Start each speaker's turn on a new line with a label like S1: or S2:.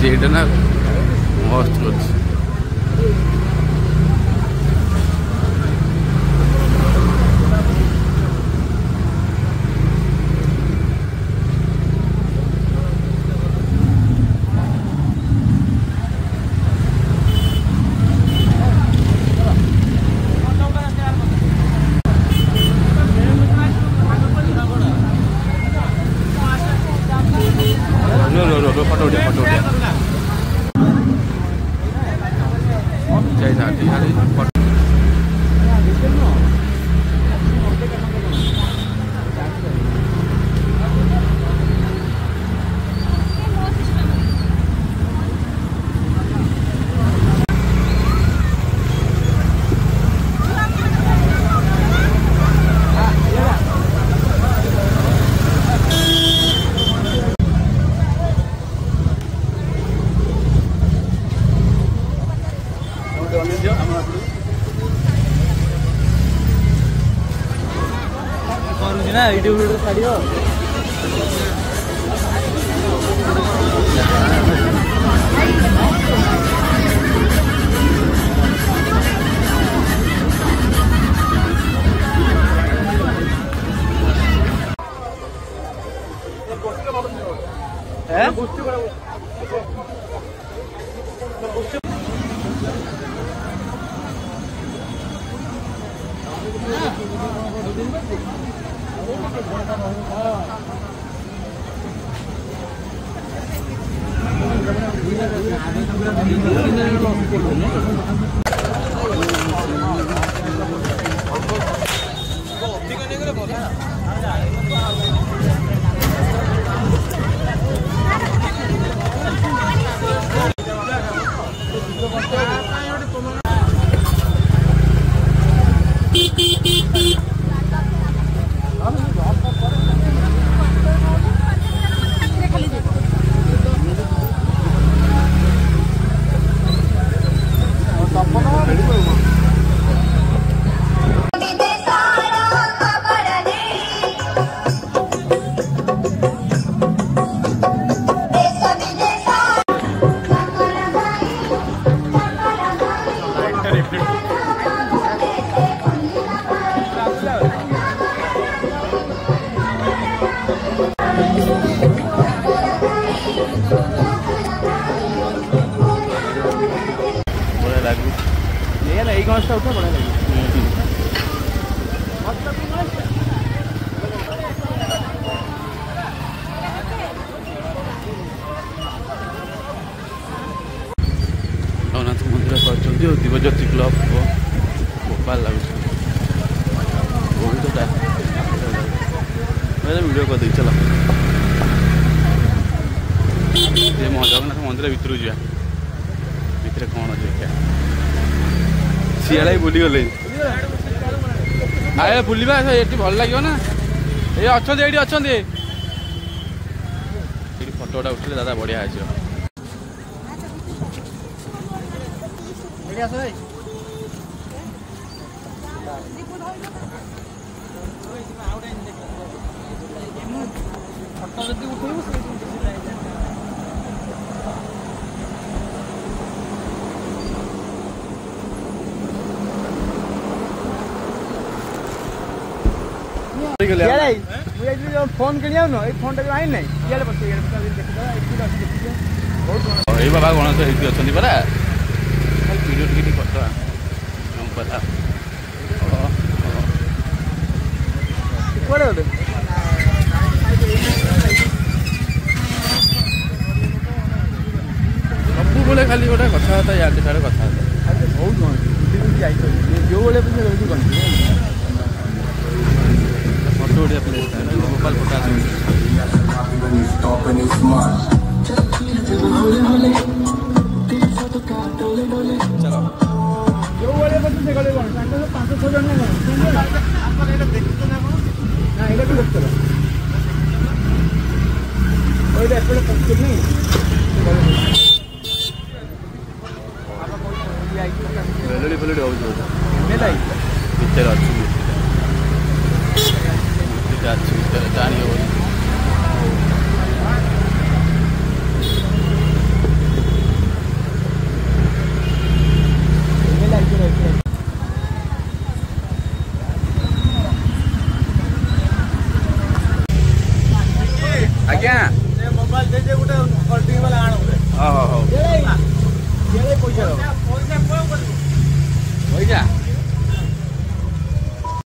S1: seat ना मस्त कर फोटो उठा वीडियो छाड़ियो उठा बढ़िया लगे जगन्नाथ मंदिर कर दिव्यज्योति क्लब भोपाल लगे वीडियो कर दी चलो जगन्नाथ मंदिर भितर जा भितर कौन अच्छे सियाड़ा बुली गले आए बुलवा ये भल लगे ना ये अच्छा फोटोटा उठे दादा बढ़िया आज फोन किणी फोन टा आई ना बाबा गणेश अच्छी परा वीडियो टी करदा सब बोले खाली गोटे कथा या कथा जो फोटो उठा प्लेस भोपाल फोटा चलो जो वाले से गले 500 जन भितर अच्छी जानी आज्ञा
S2: मोबाइल दे दे गोटे फोल्डिंग वाला आण
S1: हो
S2: पैसा
S1: पैसा